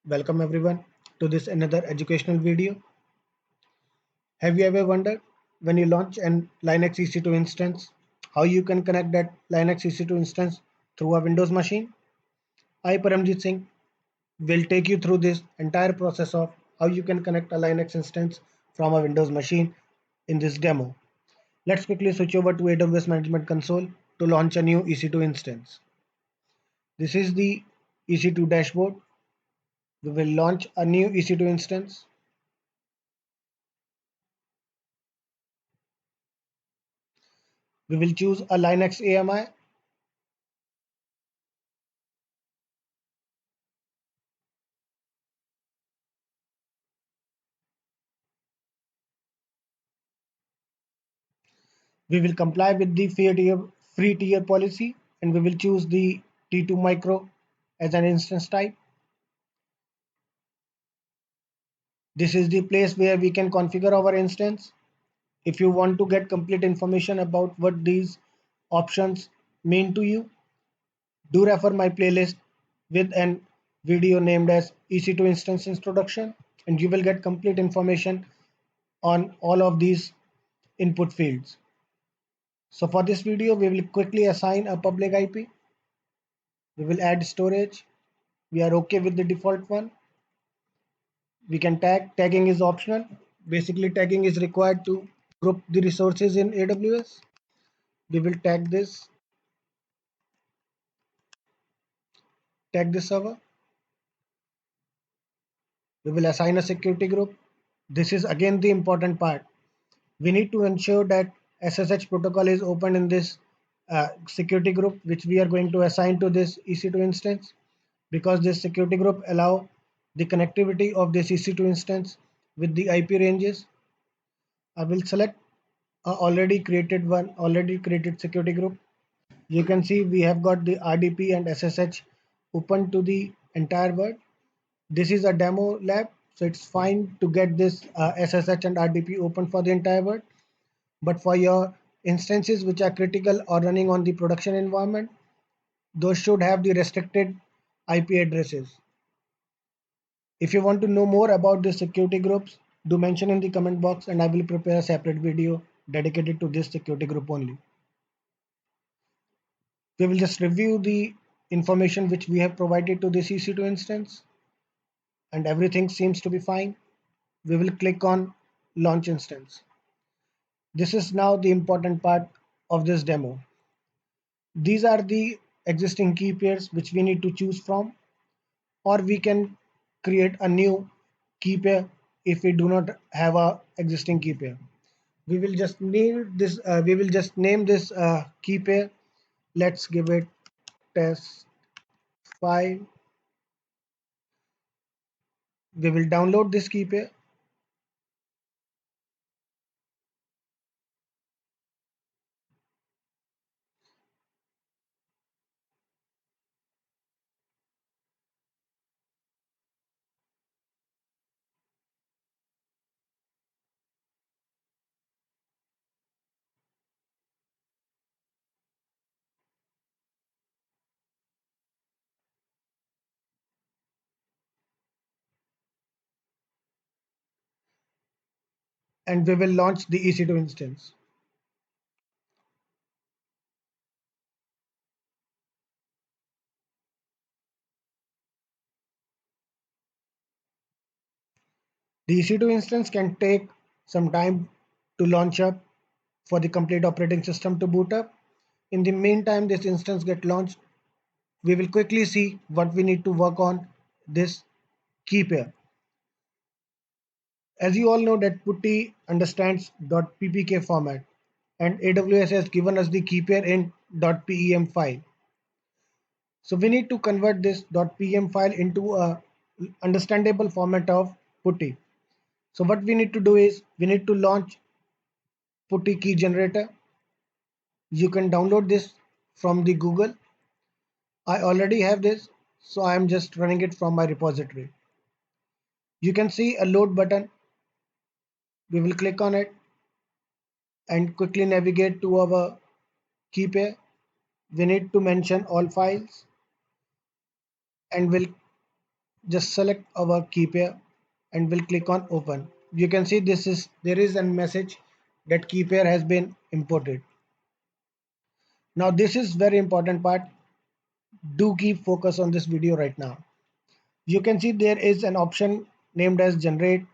Welcome everyone to this another educational video. Have you ever wondered when you launch an Linux EC2 instance, how you can connect that Linux EC2 instance through a Windows machine? I, Paramjit Singh, will take you through this entire process of how you can connect a Linux instance from a Windows machine in this demo. Let's quickly switch over to AWS Management Console to launch a new EC2 instance. This is the EC2 dashboard. We will launch a new EC2 instance. We will choose a Linux AMI. We will comply with the free tier policy and we will choose the T2 micro as an instance type. This is the place where we can configure our instance. If you want to get complete information about what these options mean to you, do refer my playlist with an video named as EC2 instance introduction and you will get complete information on all of these input fields. So for this video, we will quickly assign a public IP. We will add storage. We are okay with the default one. We can tagging is optional. Basically tagging is required to group the resources in AWS. We will tag this server. We will assign a security group. This is again the important part. We need to ensure that SSH protocol is open in this security group which we are going to assign to this EC2 instance, because this security group allow the connectivity of this EC2 instance with the IP ranges. I will select a already created security group. You can see we have got the RDP and SSH open to the entire world. This is a demo lab, so it's fine to get this SSH and RDP open for the entire world. But for your instances which are critical or running on the production environment, those should have the restricted IP addresses. If you want to know more about the security groups, do mention in the comment box and I will prepare a separate video dedicated to this security group only. We will just review the information which we have provided to this EC2 instance and everything seems to be fine. We will click on launch instance. This is now the important part of this demo. These are the existing key pairs which we need to choose from, or we can create a new key pair if we do not have a existing key pair. We will just name this. Key pair. Let's give it test file. We will download this key pair. And we will launch the EC2 instance. The EC2 instance can take some time to launch up for the complete operating system to boot up. In the meantime, this instance get launched. We will quickly see what we need to work on this key pair. As you all know that PuTTY understands .ppk format and AWS has given us the key pair in .pem file. So we need to convert this .pem file into a understandable format of PuTTY. So what we need to do is we need to launch PuTTY key generator. You can download this from the Google. I already have this, so I am just running it from my repository. You can see a load button. We will click on it and quickly navigate to our key pair. We need to mention all files and we'll just select our key pair and we'll click on open. You can see there is a message that key pair has been imported. Now this is very important part. Do keep focus on this video right now. You can see there is an option named as generate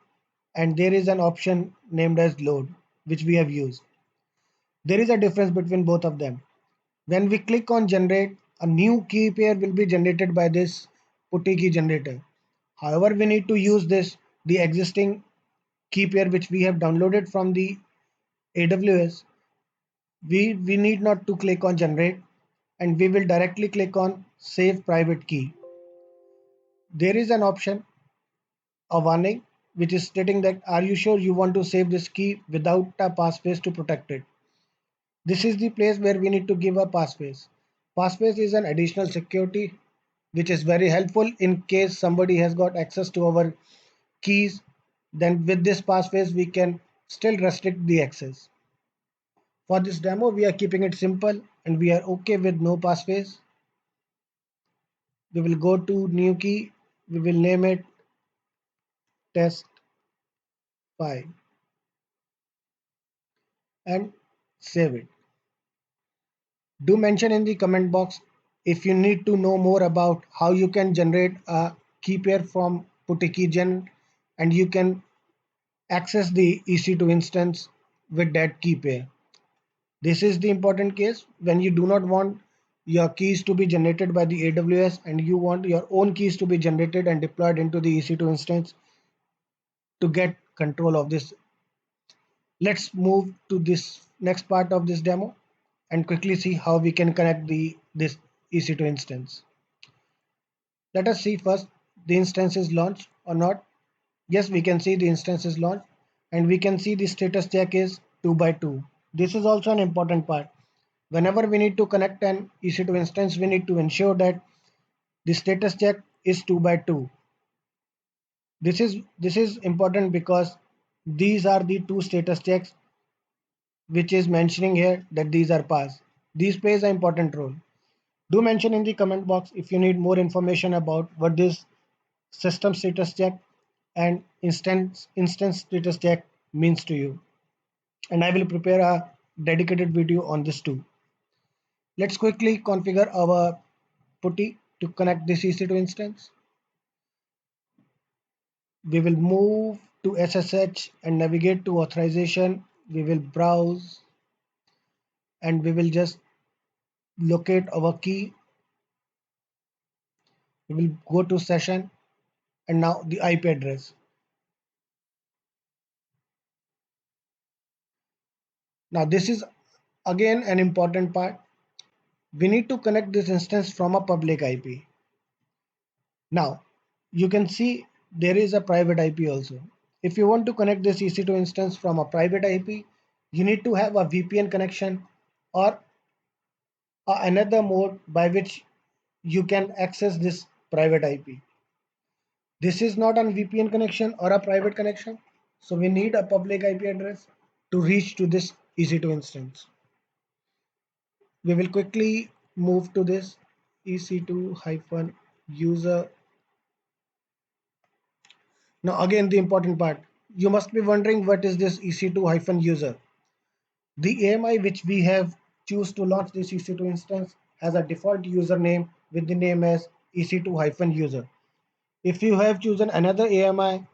and there is an option named as load, which we have used. There is a difference between both of them. When we click on generate, a new key pair will be generated by this putty key generator. However, we need to use the existing key pair which we have downloaded from the AWS. We need not to click on generate and we will directly click on save private key. There is an option, a warning, which is stating that are you sure you want to save this key without a passphrase to protect it. This is the place where we need to give a passphrase. Passphrase is an additional security which is very helpful in case somebody has got access to our keys. Then with this passphrase we can still restrict the access. For this demo we are keeping it simple and we are okay with no passphrase. We will go to new key, we will name it test 5 and save it. Do mention in the comment box if you need to know more about how you can generate a key pair from PuttyKeyGen and you can access the EC2 instance with that key pair. This is the important case when you do not want your keys to be generated by the AWS and you want your own keys to be generated and deployed into the EC2 instance to get control of this. Let's move to this next part of this demo and quickly see how we can connect this EC2 instance. Let us see first the instance is launched or not. Yes, we can see the instance is launched and we can see the status check is 2 by 2. This is also an important part. Whenever we need to connect an EC2 instance, we need to ensure that the status check is 2 by 2. This is important because these are the two status checks which is mentioning here that these are passed. These plays an important role. Do mention in the comment box if you need more information about what this system status check and instance status check means to you. And I will prepare a dedicated video on this too. Let's quickly configure our putty to connect this EC2 instance. We will move to SSH and navigate to authorization. We will browse and we will just locate our key. We will go to session and now the IP address. Now this is again an important part. We need to connect this instance from a public IP. Now you can see there is a private IP also. If you want to connect this EC2 instance from a private IP, you need to have a VPN connection or another mode by which you can access this private IP. This is not a VPN connection or a private connection, so we need a public IP address to reach to this EC2 instance. We will quickly move to this EC2-user. Now again the important part. You must be wondering what is this EC2-user. The AMI which we have choose to launch this EC2 instance has a default username with the name as EC2-user. If you have chosen another AMI,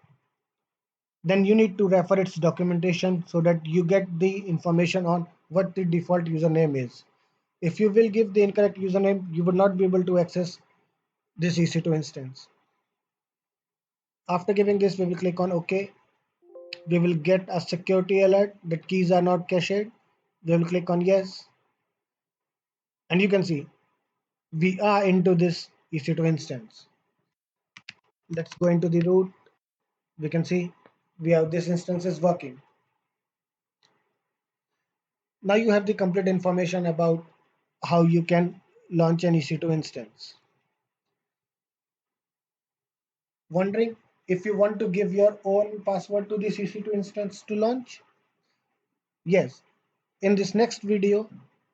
then you need to refer its documentation so that you get the information on what the default username is. If you will give the incorrect username, you would not be able to access this EC2 instance. After giving this, we will click on OK. We will get a security alert that keys are not cached. We will click on yes. And you can see we are into this EC2 instance. Let's go into the root. We can see we have this instance is working. Now you have the complete information about how you can launch an EC2 instance. Wondering if you want to give your own password to this EC2 instance to launch? Yes. In this next video,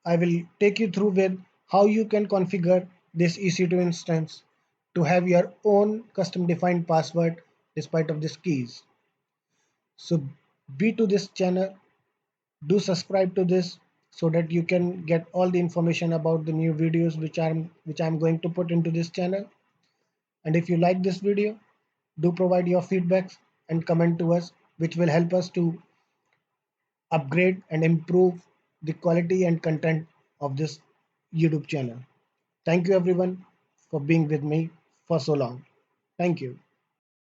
I will take you through with how you can configure this EC2 instance to have your own custom defined password despite of these keys. So be to this channel, do subscribe to this so that you can get all the information about the new videos which I'm going to put into this channel. And if you like this video, do provide your feedbacks and comment to us, which will help us to upgrade and improve the quality and content of this YouTube channel. Thank you everyone for being with me for so long. Thank you.